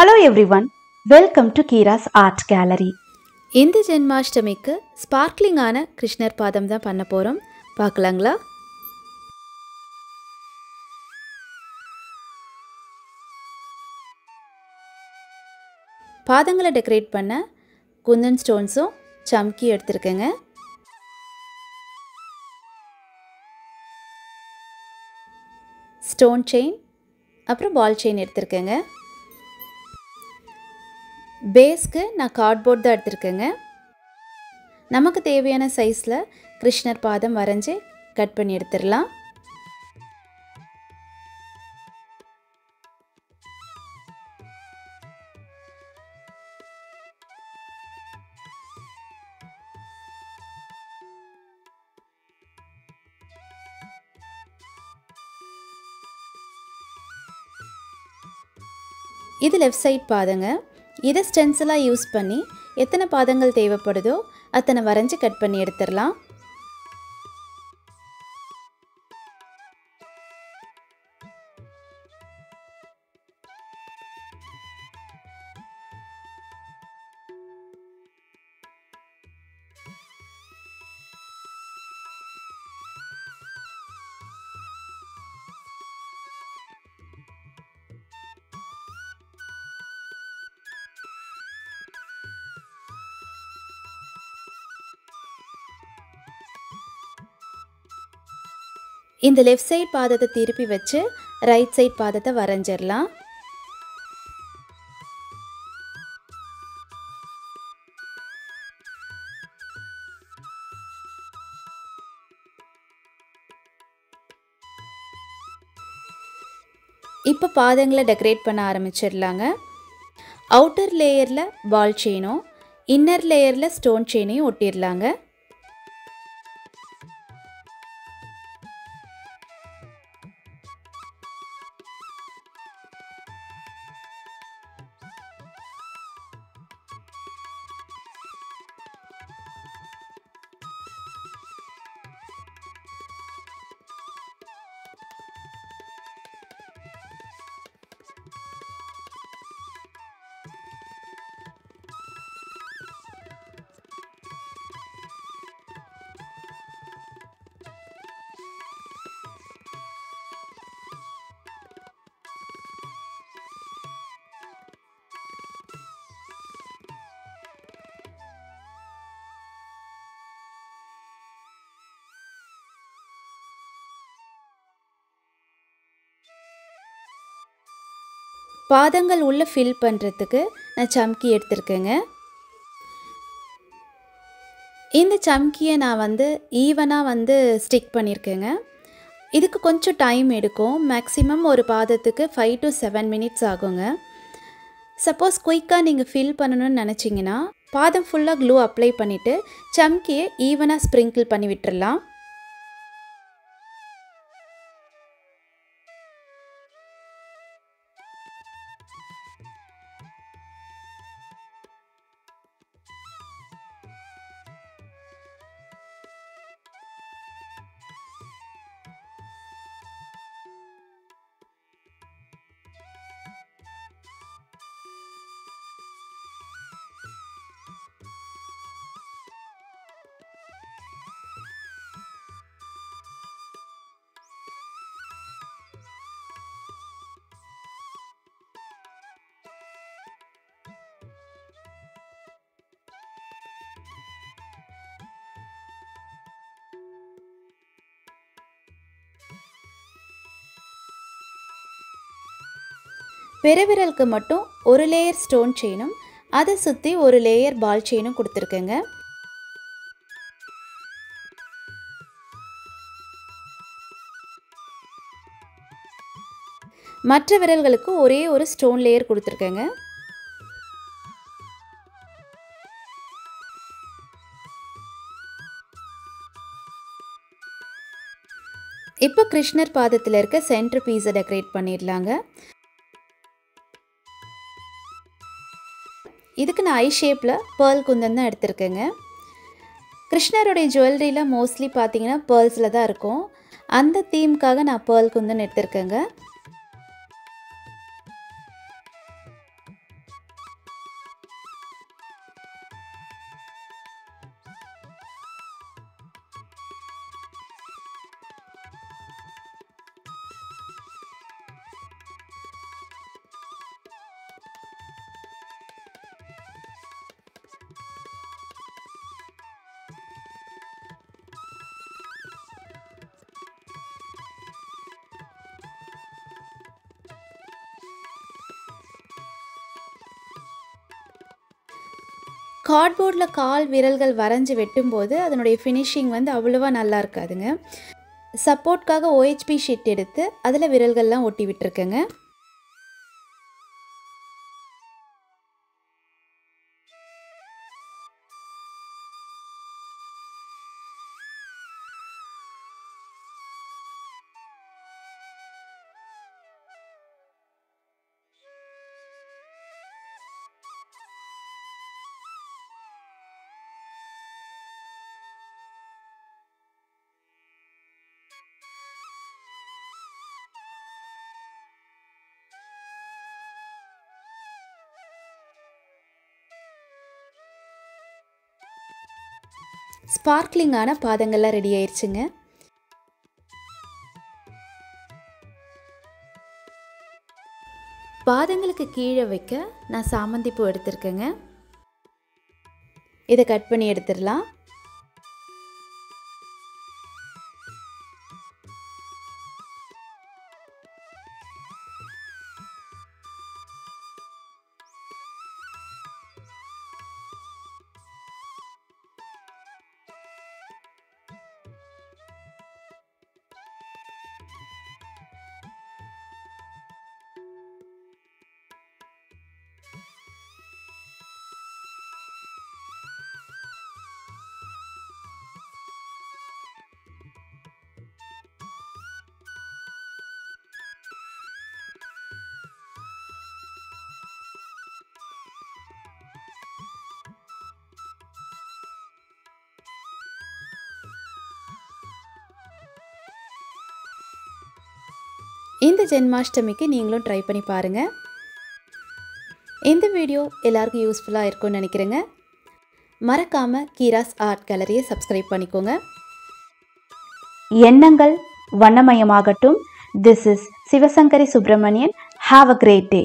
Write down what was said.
Hello everyone, welcome to Kira's Art Gallery. இந்த ஜென்மாஷ்டமிக்கு ஸ்பார்க்லிங்கான கிருஷ்ணர் பாதம் தான் பண்ண போகிறோம். பார்க்கலாங்களா? பாதங்களை டெக்கரேட் பண்ண குந்தன் ஸ்டோன்ஸும் சம்கி எடுத்துருக்கேங்க. ஸ்டோன் செயின் அப்புறம் பால் செயின் எடுத்துருக்கேங்க. பேஸ்க்கு நான் கார்ட்போர்ட் தான் எடுத்துருக்கேங்க. நமக்கு தேவையான சைஸில் கிருஷ்ணர் பாதம் வரைஞ்சி கட் பண்ணி எடுத்துடலாம். இது லெஃப்ட் சைட் பாதங்க. இதை ஸ்டென்சிலாக யூஸ் பண்ணி எத்தனை பாதங்கள் தேவைப்படுதோ அத்தனை வரைஞ்சி கட் பண்ணி எடுத்துடலாம். இந்த லெஃப்ட் சைட் பாதத்தை திருப்பி வச்சு ரைட் சைட் பாதத்தை வரைஞ்சிடலாம். இப்போ பாதங்களை டெக்கரேட் பண்ண ஆரம்பிச்சிடலாங்க. அவுட்டர் லேயரில் பால் செயினும் இன்னர் லேயரில் ஸ்டோன் செயினையும் ஒட்டிடலாங்க. பாதங்கள் உள்ள ஃபில் பண்ணுறதுக்கு நான் சம்கி எடுத்திருக்கேங்க. இந்த சம்கியை நான் ஈவனாக ஸ்டிக் பண்ணியிருக்கேங்க. இதுக்கு கொஞ்சம் டைம் எடுக்கும். மேக்ஸிமம் ஒரு பாதத்துக்கு 5 to 7 minutes ஆகுங்க. சப்போஸ் குயிக்காக நீங்கள் ஃபில் பண்ணணும்னு நினச்சிங்கன்னா பாதம் ஃபுல்லாக க்ளூ அப்ளை பண்ணிவிட்டு சம்கியை ஈவனாக ஸ்ப்ரிங்கிள் பண்ணி விட்டுறலாம். பெருவிரலுக்கு மட்டும் ஒரு லேயர் ஸ்டோன் செயினும் அதை சுற்றி ஒரு லேயர் பால் செயினும் கொடுத்துருக்கேங்க. மற்ற விரல்களுக்கு ஒரே ஒரு ஸ்டோன் லேயர் கொடுத்துருக்கேங்க. இப்போ கிருஷ்ணர் பாதத்தில் இருக்க சென்டர் பீஸை டெக்கரேட் பண்ணிடலாங்க. இதுக்கு நான் ஐ ஷேப்பில் பேர்ல் குந்தன் தான் எடுத்திருக்கேங்க. கிருஷ்ணருடைய ஜுவல்லரியில் மோஸ்ட்லி பார்த்தீங்கன்னா பேர்ல்ஸில் தான் இருக்கும். அந்த தீம்க்காக நான் பேர்ல் குந்தன் எடுத்திருக்கேங்க. கார்ட்போர்டில் கால் விரல்கள் வரைஞ்சி வெட்டும்போது அதனுடைய ஃபினிஷிங் வந்து அவ்வளோவா நல்லா இருக்காதுங்க. சப்போர்ட்காக OHP ஷீட் எடுத்து அதில் விரல்கள்லாம் ஒட்டி விட்டுருக்கேங்க. ஸ்பார்க்லிங்கான பாதங்கள்லாம் ரெடி ஆயிடுச்சுங்க. பாதங்களுக்கு கீழே வைக்க நான் சாமந்தி பூ எடுத்திருக்கேங்க. இதை கட் பண்ணி எடுத்துடலாம். இந்த ஜென்மாஷ்டமிக்கு நீங்களும் ட்ரை பண்ணி பாருங்கள். இந்த வீடியோ எல்லாருக்கும் யூஸ்ஃபுல்லாக இருக்கும்னு நினைக்கிறேங்க. மறக்காமல் கீராஸ் ஆர்ட் கேலரியை சப்ஸ்கிரைப் பண்ணிக்கோங்க. எண்ணங்கள் வண்ணமயமாகட்டும். This is Sivasankari Subramanian. Have a great day.